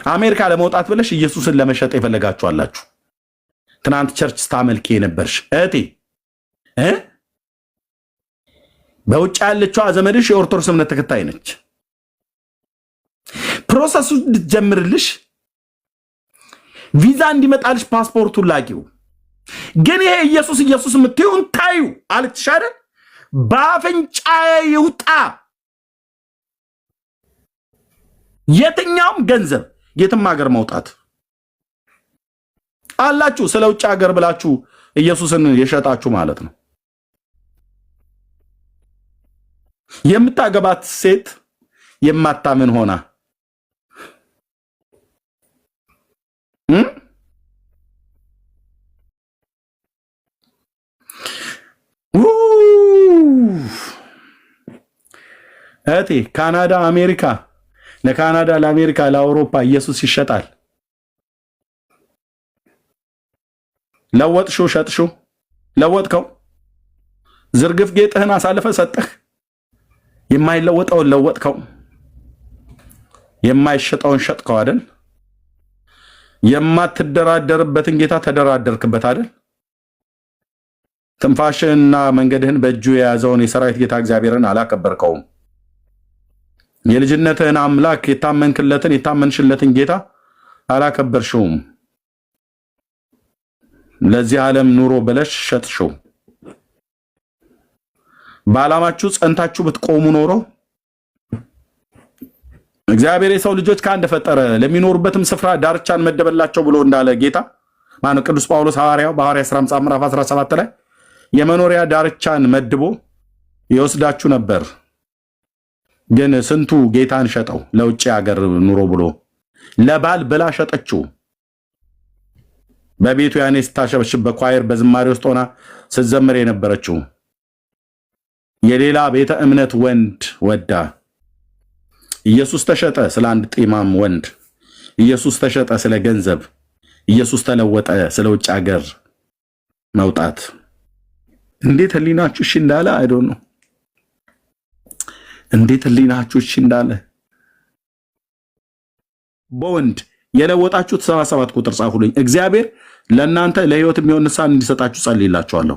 አሜሪካ ለመውጣት ብለሽ ኢየሱስን ለመሸጥ የፈለጋችሁ አላችሁ። ትናንት ቸርች ስታመልክ የነበርሽ እህቴ በውጭ ያለችው ዘመድሽ የኦርቶዶክስ እምነት ተከታይ ነች። ፕሮሰሱ እንድትጀምርልሽ ቪዛ እንዲመጣልሽ ፓስፖርቱን ላኪው። ግን ይሄ ኢየሱስ ኢየሱስ የምትይውን ታዩ አለችሽ አይደል? በአፍንጫዬ ይውጣ የትኛውም ገንዘብ የትም ሀገር መውጣት አላችሁ። ስለ ውጭ ሀገር ብላችሁ ኢየሱስን የሸጣችሁ ማለት ነው። የምታገባት ሴት የማታምን ሆና እህቴ ካናዳ፣ አሜሪካ፣ ለካናዳ፣ ለአሜሪካ፣ ለአውሮፓ ኢየሱስ ይሸጣል። ለወጥሽው፣ ሸጥሽው፣ ለወጥከው፣ ዝርግፍ ጌጥህን አሳልፈ ሰጠህ። የማይለወጠውን ለወጥከው፣ የማይሸጠውን ሸጥከው አይደል? የማትደራደርበትን ጌታ ተደራደርክበት አይደል? ትንፋሽህንና መንገድህን በእጁ የያዘውን የሰራዊት ጌታ እግዚአብሔርን አላከበርከውም። የልጅነትህን አምላክ የታመንክለትን የታመንሽለትን ጌታ አላከበርሽውም። ለዚህ ዓለም ኑሮ ብለሽ ሸጥሽው። በዓላማችሁ ጸንታችሁ ብትቆሙ ኖሮ እግዚአብሔር የሰው ልጆች ከአንድ ፈጠረ ለሚኖሩበትም ስፍራ ዳርቻን መደበላቸው ብሎ እንዳለ ጌታ ማነው? ቅዱስ ጳውሎስ ሐዋርያው በሐዋርያት ሥራ ምዕራፍ 17 ላይ የመኖሪያ ዳርቻን መድቦ ይወስዳችሁ ነበር። ግን ስንቱ ጌታን ሸጠው ለውጭ ሀገር ኑሮ ብሎ። ለባል ብላ ሸጠችው። በቤቱ ያኔ ስታሸበሽብ በኳየር በዝማሬ ውስጥ ሆና ስትዘምር የነበረችው የሌላ ቤተ እምነት ወንድ ወዳ ኢየሱስ ተሸጠ። ስለ አንድ ጢማም ወንድ ኢየሱስ ተሸጠ። ስለ ገንዘብ ኢየሱስ ተለወጠ። ስለ ውጭ ሀገር መውጣት እንዴት ህሊናችሁ እሺ እንዳለ አይ ዶንት ኖ። እንዴት ህሊናችሁ እሺ እንዳለ በወንድ የለወጣችሁት 77 ቁጥር ጻፉልኝ። እግዚአብሔር ለእናንተ ለህይወት የሚሆን ንስሐን እንዲሰጣችሁ ጸልይላችኋለሁ።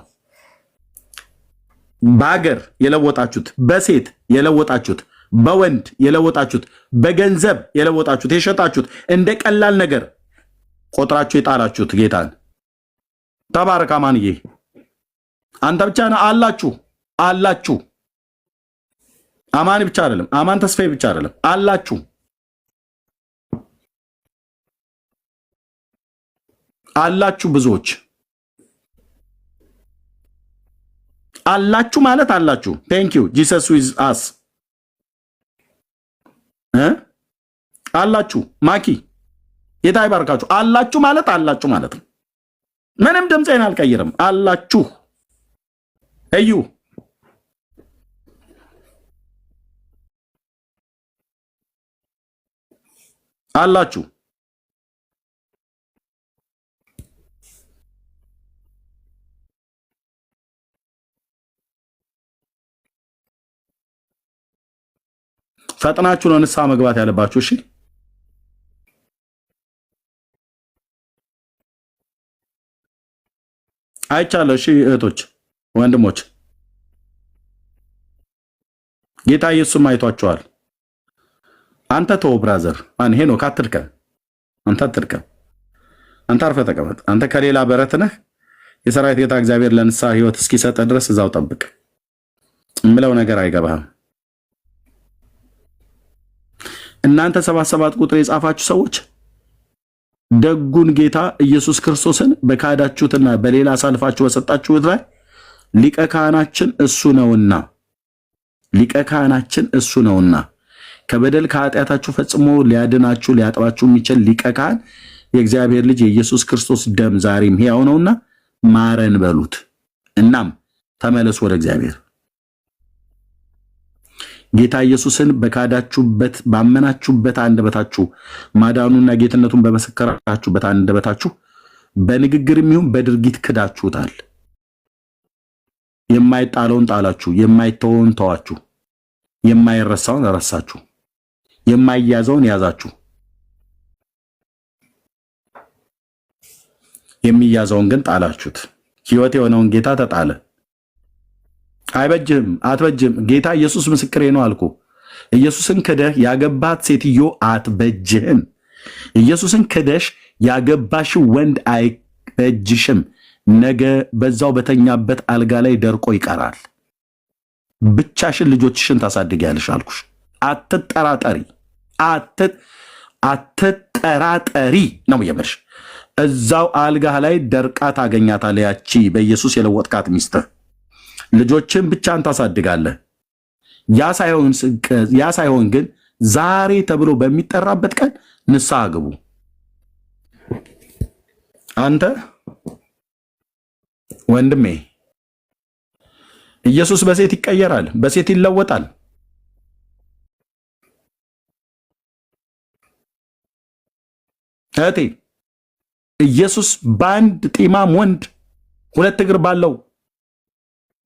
በአገር የለወጣችሁት፣ በሴት የለወጣችሁት፣ በወንድ የለወጣችሁት፣ በገንዘብ የለወጣችሁት፣ የሸጣችሁት፣ እንደ ቀላል ነገር ቆጥራችሁ የጣላችሁት ጌታን ተባረክ። አማንዬ አንተ ብቻ ነህ አላችሁ አላችሁ። አማን ብቻ አይደለም፣ አማን ተስፋዬ ብቻ አይደለም፣ አላችሁ አላችሁ ብዙዎች አላችሁ ማለት አላችሁ። ቴንክ ዩ ጂሰስ ዊዝ አስ አላችሁ። ማኪ ጌታ ይባርካችሁ። አላችሁ ማለት አላችሁ ማለት ነው። ምንም ድምፄን አልቀይርም። አላችሁ እዩ አላችሁ። ፈጥናችሁ ነው ንስሐ መግባት ያለባችሁ። እሺ አይቻለሁ። እሺ እህቶች ወንድሞች፣ ጌታ ኢየሱስም አይቷቸዋል። አንተ ተው ብራዘር፣ ማን ሄኖክ አትድከም። አንተ አትድከም። አንተ አርፈህ ተቀመጥ። አንተ ከሌላ በረት ነህ። የሰራዊት ጌታ እግዚአብሔር ለንስሐ ህይወት እስኪሰጥ ድረስ እዛው ጠብቅ። እምለው ነገር አይገባህም። እናንተ 77 ቁጥር የጻፋችሁ ሰዎች ደጉን ጌታ ኢየሱስ ክርስቶስን በካዳችሁትና በሌላ አሳልፋችሁ በሰጣችሁት ላይ ሊቀ ካህናችን እሱ ነውና ሊቀ ካህናችን እሱ ነውና ከበደል ከኃጢአታችሁ ፈጽሞ ሊያድናችሁ ሊያጥባችሁ የሚችል ሊቀ ካህን የእግዚአብሔር ልጅ የኢየሱስ ክርስቶስ ደም ዛሬም ሕያው ነውና ማረን በሉት። እናም ተመለሱ ወደ እግዚአብሔር። ጌታ ኢየሱስን በካዳችሁበት ባመናችሁበት አንደበታችሁ ማዳኑና ጌትነቱን በመሰከራችሁበት አንደበታችሁ በንግግርም ይሁን በድርጊት ክዳችሁታል። የማይጣለውን ጣላችሁ፣ የማይተወውን ተዋችሁ፣ የማይረሳውን ረሳችሁ፣ የማይያዘውን ያዛችሁ። የሚያዘውን ግን ጣላችሁት። ሕይወት የሆነውን ጌታ ተጣለ። አይበጅህም፣ አትበጅህም። ጌታ ኢየሱስ ምስክሬ ነው አልኩ። ኢየሱስን ክደህ ያገባት ሴትዮ አትበጅህም። ኢየሱስን ክደሽ ያገባሽው ወንድ አይበጅሽም። ነገ በዛው በተኛበት አልጋ ላይ ደርቆ ይቀራል። ብቻሽን ልጆችሽን ታሳድጊያለሽ አልኩሽ። አትጠራጠሪ፣ አትጠራጠሪ ነው የምልሽ። እዛው አልጋህ ላይ ደርቃ ታገኛታለህ። ያቺ በኢየሱስ የለወጥካት ሚስትህ ልጆችን ብቻን ታሳድጋለህ። ያ ሳይሆን ግን ዛሬ ተብሎ በሚጠራበት ቀን ንስሐ ግቡ። አንተ ወንድሜ ኢየሱስ በሴት ይቀየራል፣ በሴት ይለወጣል። እህቴ ኢየሱስ በአንድ ጢማም ወንድ ሁለት እግር ባለው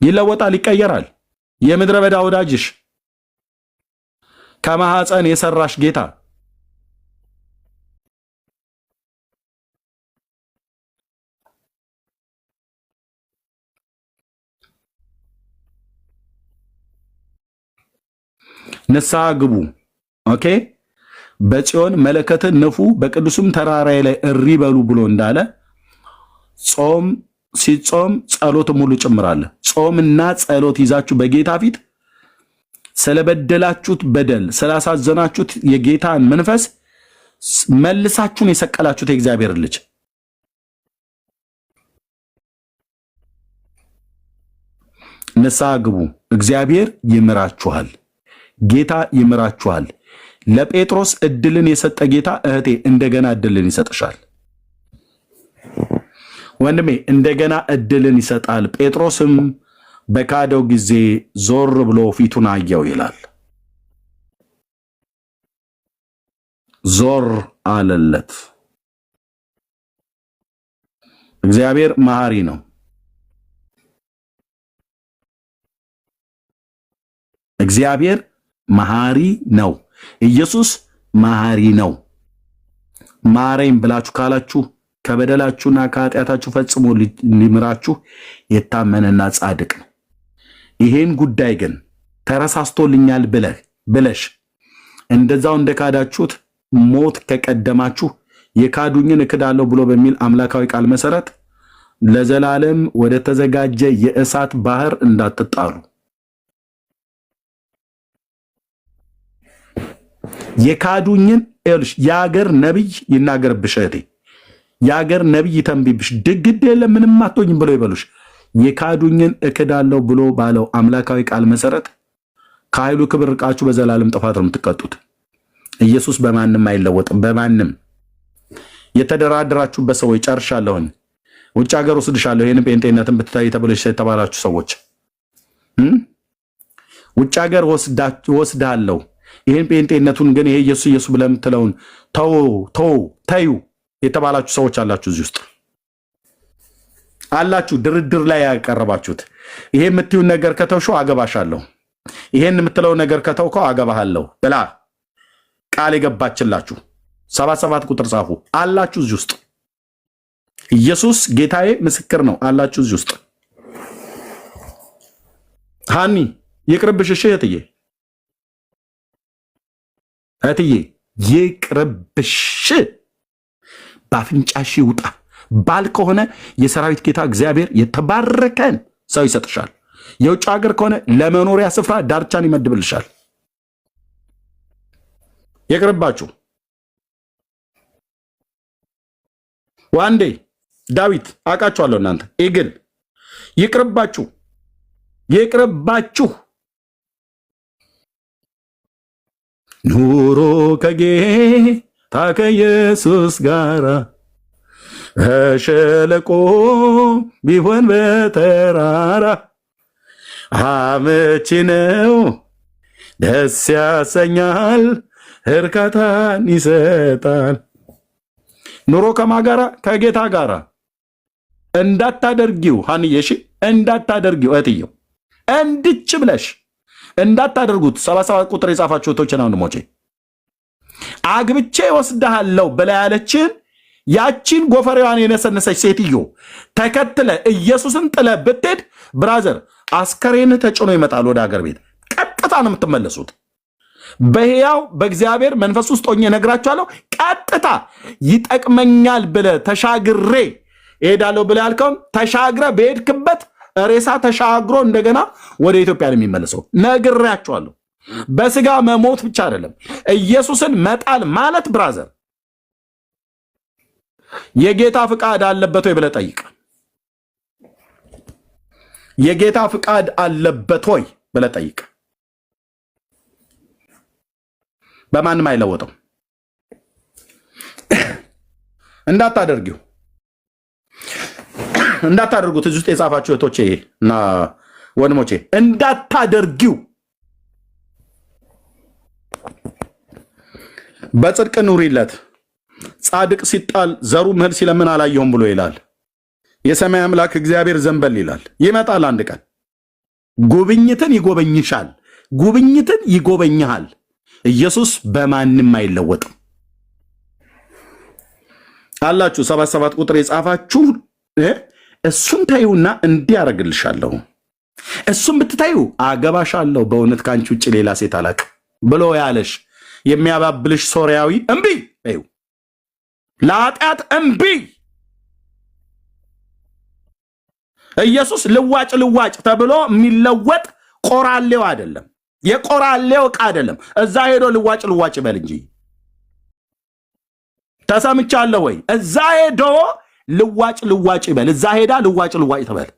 ይለወጣል፣ ይቀየራል። የምድረ በዳ ወዳጅሽ ከማህፀን የሰራሽ ጌታ ንስሐ ግቡ። ኦኬ። በጽዮን መለከትን ንፉ፣ በቅዱስም ተራራዬ ላይ እሪ በሉ ብሎ እንዳለ ጾም ሲጾም ጸሎትም ሁሉ ጭምራለ። ጾምና ጸሎት ይዛችሁ በጌታ ፊት ስለበደላችሁት በደል፣ ስላሳዘናችሁት የጌታን መንፈስ መልሳችሁን የሰቀላችሁት የእግዚአብሔር ልጅ ንስሐ ግቡ። እግዚአብሔር ይምራችኋል። ጌታ ይምራችኋል። ለጴጥሮስ እድልን የሰጠ ጌታ እህቴ እንደገና እድልን ይሰጥሻል። ወንድሜ እንደገና እድልን ይሰጣል። ጴጥሮስም በካደው ጊዜ ዞር ብሎ ፊቱን አየው ይላል። ዞር አለለት። እግዚአብሔር መሐሪ ነው። እግዚአብሔር መሐሪ ነው። ኢየሱስ መሐሪ ነው። ማረኝ ብላችሁ ካላችሁ ከበደላችሁና ከኃጢአታችሁ ፈጽሞ ሊምራችሁ የታመነና ጻድቅ ነው። ይሄን ጉዳይ ግን ተረሳስቶልኛል ብለሽ እንደዛው እንደካዳችሁት ሞት ከቀደማችሁ የካዱኝን እክዳለሁ ብሎ በሚል አምላካዊ ቃል መሰረት ለዘላለም ወደ ተዘጋጀ የእሳት ባህር እንዳትጣሉ። የካዱኝን የአገር ነቢይ ይናገርብሽ እህቴ፣ የአገር ነቢይ ተንቢብሽ፣ ድግድ የለም ምንም አትሆኝም ብሎ ይበሉሽ። የካዱኝን እክዳለሁ ብሎ ባለው አምላካዊ ቃል መሰረት ከኃይሉ ክብር ርቃችሁ በዘላለም ጥፋት ነው የምትቀጡት። ኢየሱስ በማንም አይለወጥም። በማንም የተደራደራችሁበት ሰዎች ጨርሻለሁኝ፣ ውጭ ሀገር ወስድሻለሁ፣ ይህን ጴንጤነትን ብትታይ ተብለሽ የተባላችሁ ሰዎች ውጭ ሀገር ወስዳለሁ፣ ይህን ጴንጤነቱን ግን ይሄ ኢየሱስ ብለህ የምትለውን ተዩ የተባላችሁ ሰዎች አላችሁ። እዚህ ውስጥ አላችሁ። ድርድር ላይ ያቀረባችሁት ይሄ የምትዩን ነገር ከተውሽው አገባሻለሁ፣ ይሄን የምትለው ነገር ከተውከው አገባሃለሁ ብላ ቃል የገባችላችሁ 77 ቁጥር ጻፉ። አላችሁ እዚህ ውስጥ። ኢየሱስ ጌታዬ ምስክር ነው። አላችሁ እዚህ ውስጥ። ሃኒ ይቅርብሽ። እሺ እህትዬ ይቅርብሽ፣ በአፍንጫሽ ይውጣ። ባል ከሆነ የሰራዊት ጌታ እግዚአብሔር የተባረከን ሰው ይሰጥሻል። የውጭ ሀገር ከሆነ ለመኖሪያ ስፍራ ዳርቻን ይመድብልሻል። ይቅርባችሁ። ዋንዴ ዳዊት አውቃችኋለሁ። እናንተ ኢግል ይቅርባችሁ፣ ይቅርባችሁ። ኑሮ ከጌታ ከኢየሱስ ጋር በሸለቆ ቢሆን በተራራ አመቺ ነው፣ ደስ ያሰኛል፣ እርካታን ይሰጣል። ኑሮ ከማጋራ ከጌታ ጋራ እንዳታደርጊው ሀንዬ፣ እሺ እንዳታደርጊው እህትየው፣ እንድች ብለሽ እንዳታደርጉት። 77 ቁጥር የጻፋችሁ እህቶችና ወንድሞቼ፣ አግብቼ ወስድሃለሁ ብላ ያለችን ያቺን ጎፈሬዋን የነሰነሰች ሴትዮ ተከትለ ኢየሱስን ጥለ ብትሄድ ብራዘር አስከሬን ተጭኖ ይመጣል ወደ ሀገር ቤት። ቀጥታ ነው የምትመለሱት። በሕያው በእግዚአብሔር መንፈስ ውስጥ ሆኜ እነግራችኋለሁ። ቀጥታ ይጠቅመኛል ብለ ተሻግሬ እሄዳለሁ ብለ ያልከውን ተሻግረ በሄድክበት ሬሳ ተሻግሮ እንደገና ወደ ኢትዮጵያ ነው የሚመለሰው። ነግሬያችኋለሁ። በስጋ መሞት ብቻ አይደለም፣ ኢየሱስን መጣል ማለት ብራዘር የጌታ ፍቃድ አለበት ወይ ብለህ ጠይቅ። የጌታ ፍቃድ አለበት ወይ ብለህ ጠይቅ። በማንም አይለወጥም። እንዳታደርጉት እዚህ ውስጥ የጻፋችሁ እህቶቼ እና ወንድሞቼ እንዳታደርጊው። በጽድቅ ኑሪለት። ጻድቅ ሲጣል ዘሩ ምህል ሲለምን አላየሁም ብሎ ይላል። የሰማይ አምላክ እግዚአብሔር ዘንበል ይላል። ይመጣል አንድ ቀን ጉብኝትን ይጎበኝሻል፣ ጉብኝትን ይጎበኝሃል። ኢየሱስ በማንም አይለወጥም። አላችሁ 77 ቁጥር የጻፋችሁ እሱን ታዩና እንዲያረግልሻለሁ፣ እሱን ብትታዩ አገባሻለሁ፣ በእውነት ካንቺ ውጭ ሌላ ሴት አላውቅም ብሎ ያለሽ የሚያባብልሽ ሶርያዊ እምቢ እዩ፣ ለኃጢአት እምቢ። ኢየሱስ ልዋጭ ተብሎ የሚለወጥ ቆራሌው አይደለም፣ የቆራሌው ዕቃ አይደለም። እዛ ሄዶ ልዋጭ ይበል እንጂ ተሰምቻለሁ ወይ? እዛ ሄዶ ልዋጭ ይበል፣ እዛ ሄዳ ልዋጭ ትበል።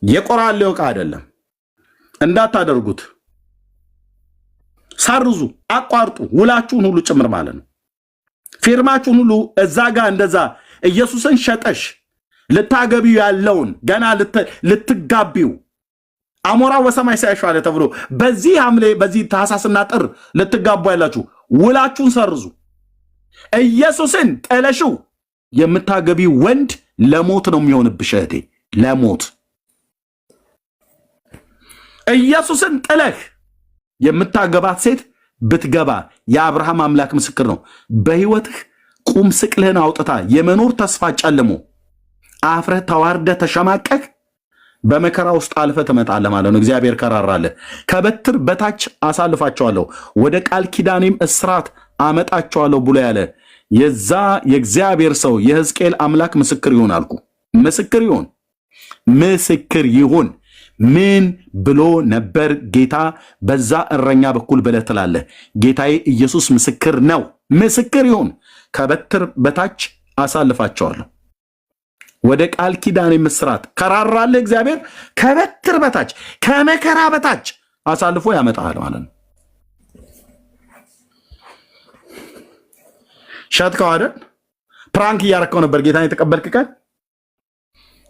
የቆራሌው ዕቃ አይደለም። እንዳታደርጉት። ሰርዙ፣ አቋርጡ፣ ውላችሁን ሁሉ ጭምር ማለት ነው። ፊርማችሁን ሁሉ እዛ ጋር እንደዛ ኢየሱስን ሸጠሽ ልታገቢው ያለውን ገና ልትጋቢው አሞራው በሰማይ ሳይሻለ ተብሎ በዚህ ሐምሌ በዚህ ታህሳስና ጥር ልትጋቡ ያላችሁ ውላችሁን ሰርዙ። ኢየሱስን ጥለሽው የምታገቢው ወንድ ለሞት ነው የሚሆንብሽ እህቴ፣ ለሞት። ኢየሱስን ጥለህ የምታገባት ሴት ብትገባ የአብርሃም አምላክ ምስክር ነው፣ በሕይወትህ ቁም ስቅልህን አውጥታ የመኖር ተስፋ ጨልሞ አፍረህ ተዋርደህ ተሸማቀህ በመከራ ውስጥ አልፈህ ትመጣለህ ማለት ነው። እግዚአብሔር ከራራለህ። ከበትር በታች አሳልፋቸዋለሁ፣ ወደ ቃል ኪዳኔም እስራት አመጣቸዋለሁ ብሎ ያለ የዛ የእግዚአብሔር ሰው የሕዝቅኤል አምላክ ምስክር ይሁን አልኩ። ምስክር ይሁን። ምን ብሎ ነበር ጌታ በዛ እረኛ በኩል ብለህ ትላለህ? ጌታዬ ኢየሱስ ምስክር ነው። ምስክር ይሁን። ከበትር በታች አሳልፋቸዋለሁ፣ ወደ ቃል ኪዳኔ ምስራት ከራራለህ እግዚአብሔር። ከበትር በታች ከመከራ በታች አሳልፎ ያመጣል ማለት ነው። ሸጥከው አይደል? ፕራንክ እያረከው ነበር ጌታን የተቀበልክ ቀን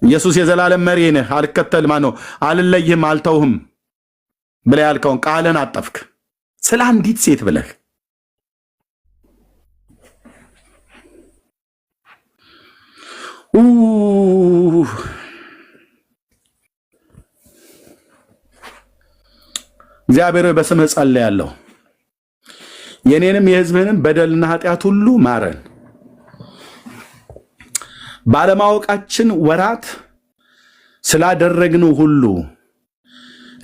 ኢየሱስ የዘላለም መሪ ነህ፣ አልከተልም ነው አልለይህም፣ አልተውህም ብለህ ያልከውን ቃልን አጠፍክ ስለ አንዲት ሴት ብለህ። እግዚአብሔር በስምህ ጸልያለሁ፣ የኔንም የሕዝብህንም በደልና ኃጢአት ሁሉ ማረን። ባለማወቃችን ወራት ስላደረግነው ሁሉ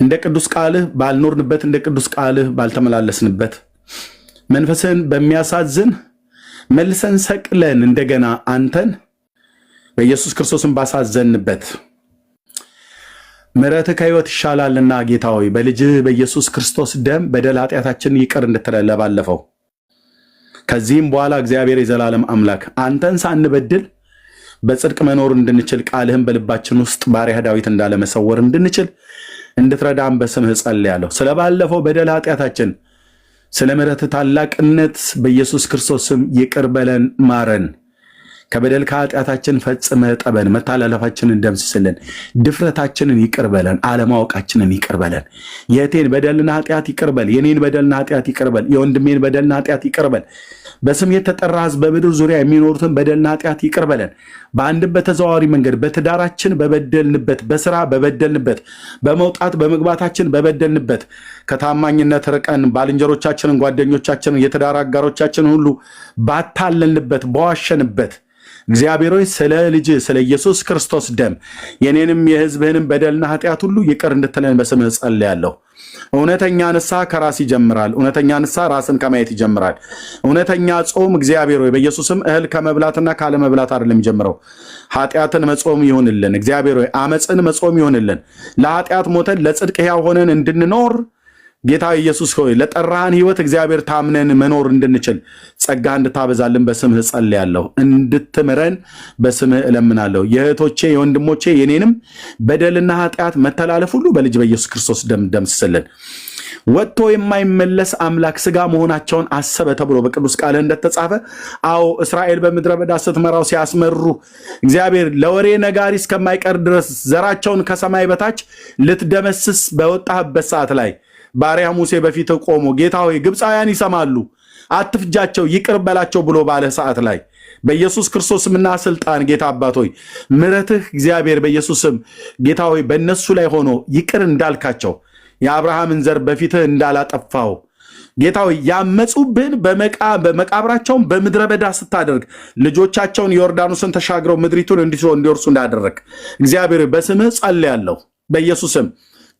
እንደ ቅዱስ ቃልህ ባልኖርንበት፣ እንደ ቅዱስ ቃልህ ባልተመላለስንበት፣ መንፈስህን በሚያሳዝን መልሰን ሰቅለን እንደገና አንተን በኢየሱስ ክርስቶስን ባሳዘንበት ምሕረትህ ከሕይወት ይሻላልና ጌታ ሆይ በልጅህ በኢየሱስ ክርስቶስ ደም በደል ኃጢአታችንን ይቅር እንድትለን ባለፈው ከዚህም በኋላ እግዚአብሔር የዘላለም አምላክ አንተን ሳንበድል በጽድቅ መኖር እንድንችል ቃልህን በልባችን ውስጥ ባሪያህ ዳዊት እንዳለ መሰወር እንድንችል እንድትረዳን በስምህ ጸልያለሁ። ስለባለፈው በደል ኃጢአታችን፣ ስለ ምሕረትህ ታላቅነት በኢየሱስ ክርስቶስ ስም ይቅር በለን፣ ማረን። ከበደል ከኃጢአታችን ፈጽመህ ጠበን፣ መተላለፋችንን ደምስስልን፣ ድፍረታችንን ይቅር በለን፣ አለማወቃችንን ይቅር በለን። የእህቴን በደልና ኃጢአት ይቅር በል፣ የኔን በደልና ኃጢአት ይቅር በል፣ የወንድሜን በደልና ኃጢአት ይቅር በል። በስም የተጠራ ሕዝብ በምድር ዙሪያ የሚኖሩትን በደልና ኃጢአት ይቅር በለን። በአንድም በተዘዋዋሪ መንገድ በትዳራችን በበደልንበት፣ በስራ በበደልንበት፣ በመውጣት በመግባታችን በበደልንበት፣ ከታማኝነት ርቀን ባልንጀሮቻችንን፣ ጓደኞቻችንን፣ የትዳር አጋሮቻችንን ሁሉ ባታለልንበት በዋሸንበት እግዚአብሔር ሆይ ስለ ልጅ ስለ ኢየሱስ ክርስቶስ ደም የኔንም የሕዝብህንም በደልና ኃጢአት ሁሉ ይቅር እንድትለን በስምህ ጸልያለሁ። እውነተኛ ንስሐ ከራስ ይጀምራል። እውነተኛ ንስሐ ራስን ከማየት ይጀምራል። እውነተኛ ጾም እግዚአብሔር ሆይ በኢየሱስም እህል ከመብላትና ካለመብላት አይደለም ጀምረው ኃጢአትን መጾም ይሁንልን። እግዚአብሔር ሆይ አመፅን መጾም ይሁንልን። ለኃጢአት ሞተን ለጽድቅ ሕያው ሆነን እንድንኖር ጌታ ኢየሱስ ሆይ ለጠራህን ሕይወት እግዚአብሔር ታምነን መኖር እንድንችል ጸጋ እንድታበዛልን በስምህ ጸልያለሁ። እንድትምረን በስምህ እለምናለሁ። የእህቶቼ የወንድሞቼ የኔንም በደልና ኃጢአት መተላለፍ ሁሉ በልጅ በኢየሱስ ክርስቶስ ደም ደምስስልን። ወጥቶ የማይመለስ አምላክ ስጋ መሆናቸውን አሰበ ተብሎ በቅዱስ ቃል እንደተጻፈ፣ አዎ እስራኤል በምድረ በዳ ስትመራው ሲያስመሩ እግዚአብሔር ለወሬ ነጋሪ እስከማይቀር ድረስ ዘራቸውን ከሰማይ በታች ልትደመስስ በወጣህበት ሰዓት ላይ ባሪያ ሙሴ በፊት ቆሞ ጌታ ሆይ ግብፃውያን ይሰማሉ፣ አትፍጃቸው፣ ይቅር በላቸው ብሎ ባለ ሰዓት ላይ በኢየሱስ ክርስቶስምና ስልጣን ጌታ አባት ሆይ ምሕረትህ እግዚአብሔር በኢየሱስም ጌታ ሆይ በእነሱ ላይ ሆኖ ይቅር እንዳልካቸው የአብርሃምን ዘር በፊትህ እንዳላጠፋው ጌታ ሆይ ያመፁብን በመቃብራቸውን በምድረ በዳ ስታደርግ ልጆቻቸውን ዮርዳኖስን ተሻግረው ምድሪቱን እንዲወርሱ እንዳደረግ እግዚአብሔር በስምህ ጸልያለሁ። በኢየሱስም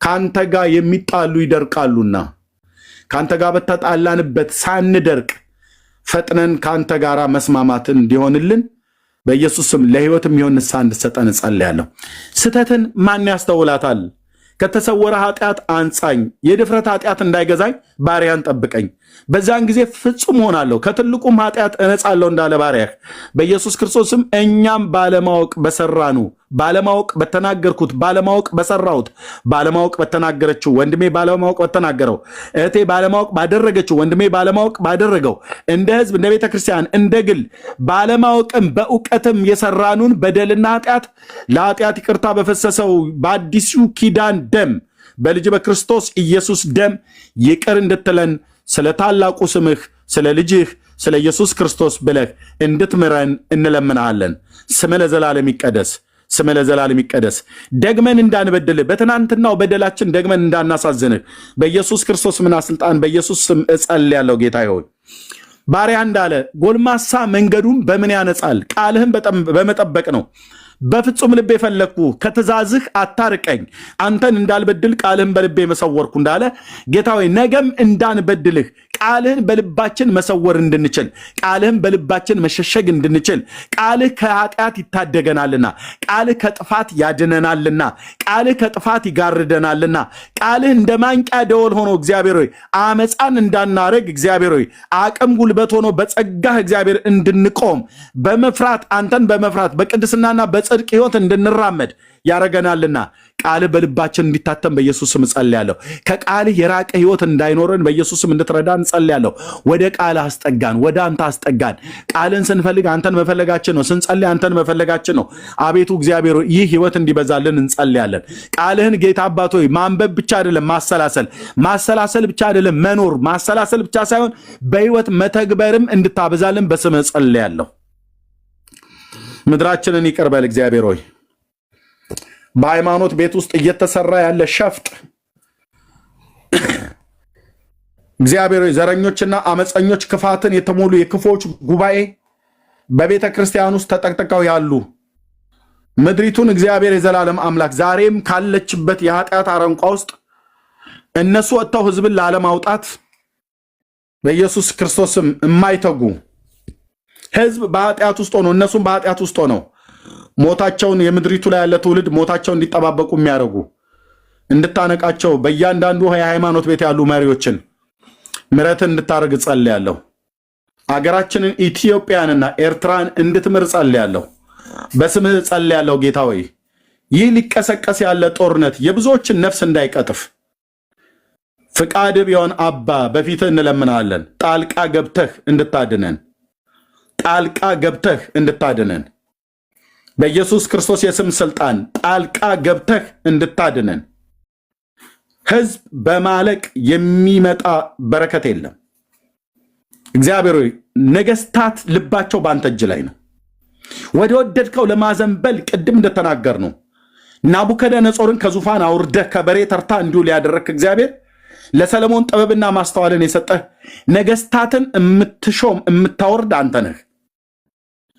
ካንተ ጋር የሚጣሉ ይደርቃሉና ካንተ ጋር በተጣላንበት ሳንደርቅ ፈጥነን ካንተ ጋር መስማማትን እንዲሆንልን በኢየሱስም ለሕይወት የሚሆን ንስሐ እንድትሰጠን ጸልያለሁ። ስተትን ማን ያስተውላታል? ከተሰወረ ኃጢአት አንጻኝ፣ የድፍረት ኃጢአት እንዳይገዛኝ ባሪያን ጠብቀኝ። በዛን ጊዜ ፍጹም ሆናለሁ፣ ከትልቁም ኃጢአት እነጻለሁ እንዳለ ባሪያህ በኢየሱስ ክርስቶስም እኛም ባለማወቅ በሰራኑ ባለማወቅ በተናገርኩት ባለማወቅ በሰራሁት ባለማወቅ በተናገረችው ወንድሜ ባለማወቅ በተናገረው እህቴ ባለማወቅ ባደረገችው ወንድሜ ባለማወቅ ባደረገው እንደ ሕዝብ እንደ ቤተ ክርስቲያን እንደ ግል ባለማወቅም በእውቀትም የሰራኑን በደልና ኃጢአት ለኃጢአት ይቅርታ በፈሰሰው በአዲሱ ኪዳን ደም በልጅ በክርስቶስ ኢየሱስ ደም ይቅር እንድትለን ስለ ታላቁ ስምህ ስለ ልጅህ ስለ ኢየሱስ ክርስቶስ ብለህ እንድትምረን እንለምናለን። ስምህ ለዘላለም ይቀደስ። ስምህ ለዘላለም ይቀደስ። ደግመን እንዳንበድልህ በትናንትናው በደላችን ደግመን እንዳናሳዝንህ በኢየሱስ ክርስቶስ ምና ስልጣን በኢየሱስ ስም እጸልያለሁ። ጌታ ሆይ ባሪያ እንዳለ ጎልማሳ መንገዱን በምን ያነጻል? ቃልህን በመጠበቅ ነው። በፍጹም ልቤ ፈለግኩ፣ ከትእዛዝህ አታርቀኝ፣ አንተን እንዳልበድል ቃልህን በልቤ መሰወርኩ እንዳለ ጌታ ሆይ ነገም እንዳንበድልህ ቃልህን በልባችን መሰወር እንድንችል፣ ቃልህን በልባችን መሸሸግ እንድንችል፣ ቃልህ ከኃጢአት ይታደገናልና፣ ቃልህ ከጥፋት ያድነናልና፣ ቃልህ ከጥፋት ይጋርደናልና፣ ቃልህ እንደ ማንቂያ ደወል ሆኖ እግዚአብሔር ሆይ አመፃን እንዳናረግ እግዚአብሔር ሆይ አቅም ጉልበት ሆኖ በጸጋህ እግዚአብሔር እንድንቆም በመፍራት አንተን በመፍራት በቅድስናና በጽድቅ ሕይወት እንድንራመድ ያረገናልና ቃልህ በልባችን እንዲታተም በኢየሱስ ስም ጸልያለሁ። ከቃልህ የራቀ ሕይወት እንዳይኖረን በኢየሱስ ስም እንድትረዳን ጸልያለሁ። ወደ ቃልህ አስጠጋን፣ ወደ አንተ አስጠጋን። ቃልን ስንፈልግ አንተን መፈለጋችን ነው፣ ስንጸልይ አንተን መፈለጋችን ነው። አቤቱ እግዚአብሔር ይህ ሕይወት እንዲበዛልን እንጸልያለን። ቃልህን ጌታ አባት ሆይ ማንበብ ብቻ አይደለም ማሰላሰል ብቻ አይደለም መኖር፣ ማሰላሰል ብቻ ሳይሆን በሕይወት መተግበርም እንድታበዛልን በስምህ ጸልያለሁ። ምድራችንን ይቅር በል እግዚአብሔር ሆይ በሃይማኖት ቤት ውስጥ እየተሰራ ያለ ሸፍጥ እግዚአብሔር ሆይ ዘረኞችና አመፀኞች ክፋትን የተሞሉ የክፎች ጉባኤ በቤተ ክርስቲያን ውስጥ ተጠቅጥቀው ያሉ ምድሪቱን እግዚአብሔር የዘላለም አምላክ ዛሬም ካለችበት የኃጢአት አረንቋ ውስጥ እነሱ ወጥተው ህዝብን ላለማውጣት በኢየሱስ ክርስቶስም የማይተጉ ህዝብ በኃጢአት ውስጥ ሆኖ እነሱም በኃጢአት ውስጥ ሆነው ሞታቸውን የምድሪቱ ላይ ያለ ትውልድ ሞታቸውን እንዲጠባበቁ የሚያደርጉ እንድታነቃቸው በእያንዳንዱ የሃይማኖት ቤት ያሉ መሪዎችን ምሕረትን እንድታደርግ ጸልያለሁ። አገራችንን ኢትዮጵያንና ኤርትራን እንድትምር ጸልያለሁ። በስምህ ጸልያለሁ። ጌታ ሆይ ይህ ሊቀሰቀስ ያለ ጦርነት የብዙዎችን ነፍስ እንዳይቀጥፍ ፍቃድ ቢሆን አባ በፊትህ እንለምናለን። ጣልቃ ገብተህ እንድታድነን በኢየሱስ ክርስቶስ የስም ስልጣን ጣልቃ ገብተህ እንድታድነን። ህዝብ በማለቅ የሚመጣ በረከት የለም። እግዚአብሔር ሆይ ነገስታት ልባቸው በአንተ እጅ ላይ ነው። ወደ ወደድከው ለማዘንበል ቅድም እንደተናገር ነው ናቡከደነጾርን ከዙፋን አውርደህ ከበሬ ተርታ እንዲውል ያደረግክ እግዚአብሔር ለሰለሞን ጥበብና ማስተዋልን የሰጠህ ነገስታትን የምትሾም የምታወርድ አንተ ነህ።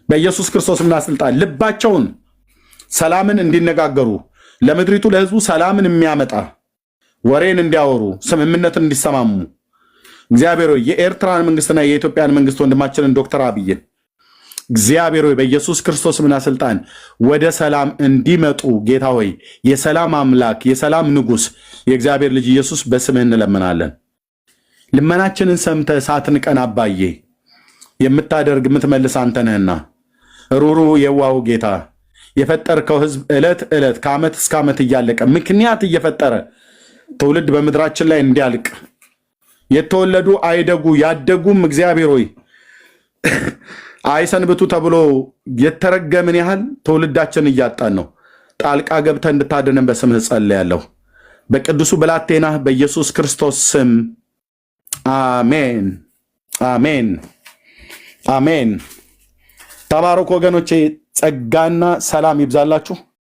በኢየሱስ ክርስቶስና ስልጣን ልባቸውን ሰላምን እንዲነጋገሩ ለምድሪቱ ለህዝቡ ሰላምን የሚያመጣ ወሬን እንዲያወሩ ስምምነትን እንዲሰማሙ እግዚአብሔር ሆይ የኤርትራን መንግስትና የኢትዮጵያን መንግስት ወንድማችንን ዶክተር አብይን እግዚአብሔር ሆይ በኢየሱስ ክርስቶስና ስልጣን ወደ ሰላም እንዲመጡ ጌታ ሆይ የሰላም አምላክ የሰላም ንጉስ የእግዚአብሔር ልጅ ኢየሱስ በስምህ እንለምናለን። ልመናችንን ሰምተህ ሳትንቀን አባዬ የምታደርግ የምትመልስ አንተ ነህና ሩሩ የዋው ጌታ የፈጠርከው ህዝብ ዕለት ዕለት ከዓመት እስከ ዓመት እያለቀ ምክንያት እየፈጠረ ትውልድ በምድራችን ላይ እንዲያልቅ የተወለዱ አይደጉ ያደጉም እግዚአብሔር ሆይ አይሰንብቱ ተብሎ የተረገምን ያህል ትውልዳችን እያጣን ነው። ጣልቃ ገብተህ እንድታድነን በስምህ ጸልያለሁ። በቅዱሱ ብላቴናህ በኢየሱስ ክርስቶስ ስም አሜን፣ አሜን፣ አሜን። ተባረኩ ወገኖቼ። ጸጋና ሰላም ይብዛላችሁ።